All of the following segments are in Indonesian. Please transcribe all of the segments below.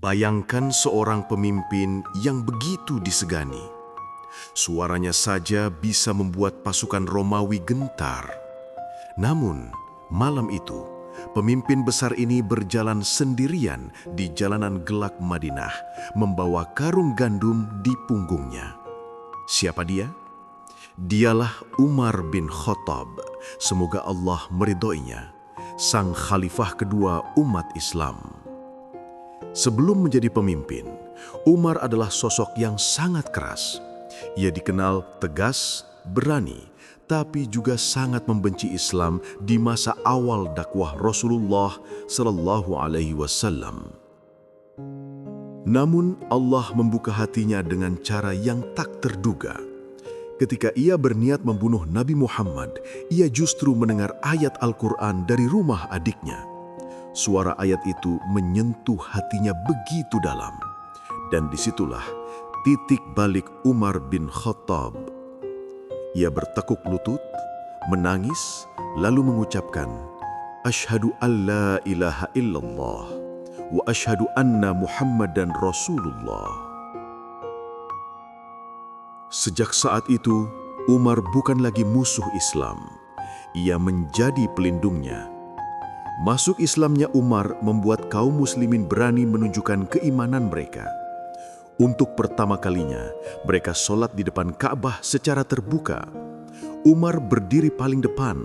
Bayangkan seorang pemimpin yang begitu disegani. Suaranya saja bisa membuat pasukan Romawi gentar. Namun, malam itu, pemimpin besar ini berjalan sendirian di jalanan gelap Madinah, membawa karung gandum di punggungnya. Siapa dia? Dialah Umar bin Khattab, semoga Allah meridhoinya, sang khalifah kedua umat Islam. Sebelum menjadi pemimpin, Umar adalah sosok yang sangat keras. Ia dikenal tegas, berani, tapi juga sangat membenci Islam di masa awal dakwah Rasulullah Sallallahu Alaihi Wasallam. Namun Allah membuka hatinya dengan cara yang tak terduga. Ketika ia berniat membunuh Nabi Muhammad, ia justru mendengar ayat Al-Quran dari rumah adiknya. Suara ayat itu menyentuh hatinya begitu dalam. Dan disitulah titik balik Umar bin Khattab. Ia bertekuk lutut, menangis, lalu mengucapkan, "Asyhadu an la ilaha illallah, wa asyhadu anna Muhammadan Rasulullah." Sejak saat itu, Umar bukan lagi musuh Islam. Ia menjadi pelindungnya. Masuk Islamnya Umar membuat kaum muslimin berani menunjukkan keimanan mereka. Untuk pertama kalinya, mereka sholat di depan Ka'bah secara terbuka. Umar berdiri paling depan,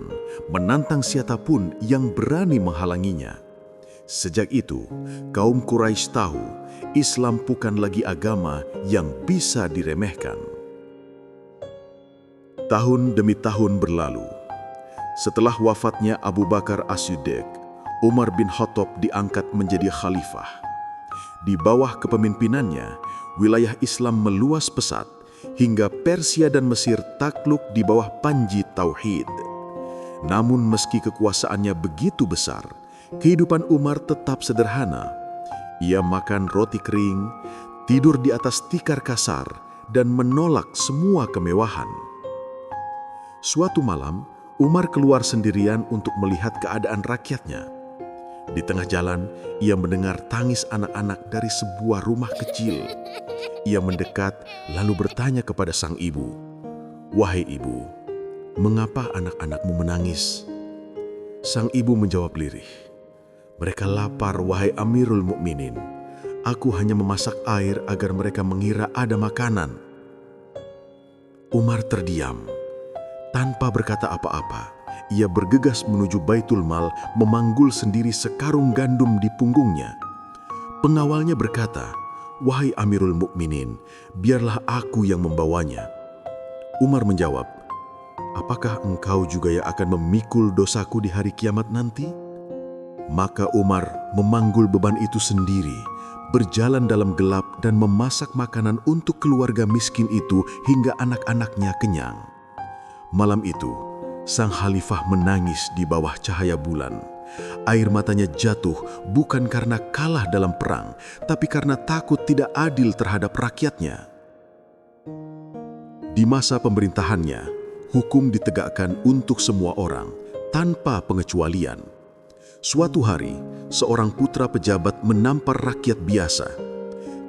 menantang siapapun yang berani menghalanginya. Sejak itu, kaum Quraisy tahu Islam bukan lagi agama yang bisa diremehkan. Tahun demi tahun berlalu. Setelah wafatnya Abu Bakar As-Siddiq, Umar bin Khattab diangkat menjadi khalifah. Di bawah kepemimpinannya, wilayah Islam meluas pesat hingga Persia dan Mesir takluk di bawah panji tauhid. Namun meski kekuasaannya begitu besar, kehidupan Umar tetap sederhana. Ia makan roti kering, tidur di atas tikar kasar, dan menolak semua kemewahan. Suatu malam, Umar keluar sendirian untuk melihat keadaan rakyatnya. Di tengah jalan, ia mendengar tangis anak-anak dari sebuah rumah kecil. Ia mendekat lalu bertanya kepada sang ibu, "Wahai ibu, mengapa anak-anakmu menangis?" Sang ibu menjawab lirih, "Mereka lapar, wahai Amirul Mukminin. Aku hanya memasak air agar mereka mengira ada makanan." Umar terdiam. Tanpa berkata apa-apa, ia bergegas menuju Baitul Mal, memanggul sendiri sekarung gandum di punggungnya. Pengawalnya berkata, "Wahai Amirul Mukminin, biarlah aku yang membawanya." Umar menjawab, "Apakah engkau juga yang akan memikul dosaku di hari kiamat nanti?" Maka Umar memanggul beban itu sendiri, berjalan dalam gelap dan memasak makanan untuk keluarga miskin itu hingga anak-anaknya kenyang. Malam itu, sang khalifah menangis di bawah cahaya bulan. Air matanya jatuh bukan karena kalah dalam perang, tapi karena takut tidak adil terhadap rakyatnya. Di masa pemerintahannya, hukum ditegakkan untuk semua orang, tanpa pengecualian. Suatu hari, seorang putra pejabat menampar rakyat biasa.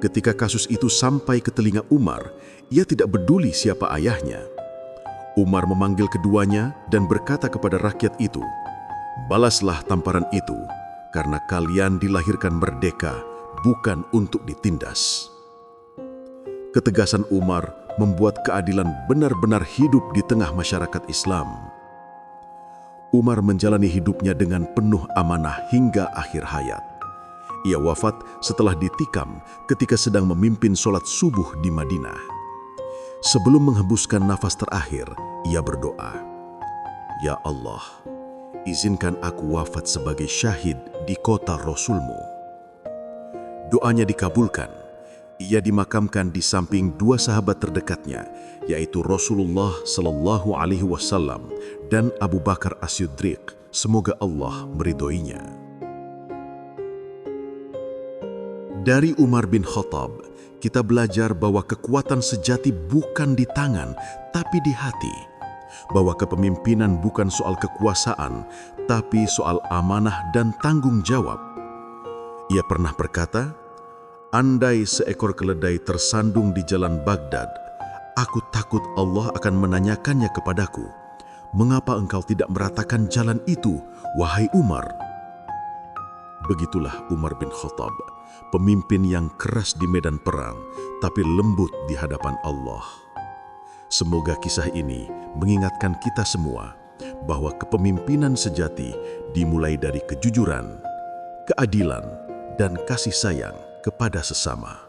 Ketika kasus itu sampai ke telinga Umar, ia tidak peduli siapa ayahnya. Umar memanggil keduanya dan berkata kepada rakyat itu, "Balaslah tamparan itu, karena kalian dilahirkan merdeka, bukan untuk ditindas." Ketegasan Umar membuat keadilan benar-benar hidup di tengah masyarakat Islam. Umar menjalani hidupnya dengan penuh amanah hingga akhir hayat. Ia wafat setelah ditikam ketika sedang memimpin sholat subuh di Madinah. Sebelum menghembuskan nafas terakhir, ia berdoa, "Ya Allah, izinkan aku wafat sebagai syahid di kota Rasul-Mu." Doanya dikabulkan. Ia dimakamkan di samping dua sahabat terdekatnya, yaitu Rasulullah Sallallahu Alaihi Wasallam dan Abu Bakar As-Siddiq. Semoga Allah meridhoinya. Dari Umar bin Khattab, kita belajar bahwa kekuatan sejati bukan di tangan, tapi di hati. Bahwa kepemimpinan bukan soal kekuasaan, tapi soal amanah dan tanggung jawab. Ia pernah berkata, Andai seekor keledai tersandung di jalan Baghdad, aku takut Allah akan menanyakannya kepadaku, "Mengapa engkau tidak meratakan jalan itu, wahai Umar?" Begitulah Umar bin Khattab, pemimpin yang keras di medan perang, tapi lembut di hadapan Allah. Semoga kisah ini mengingatkan kita semua bahwa kepemimpinan sejati dimulai dari kejujuran, keadilan, dan kasih sayang kepada sesama.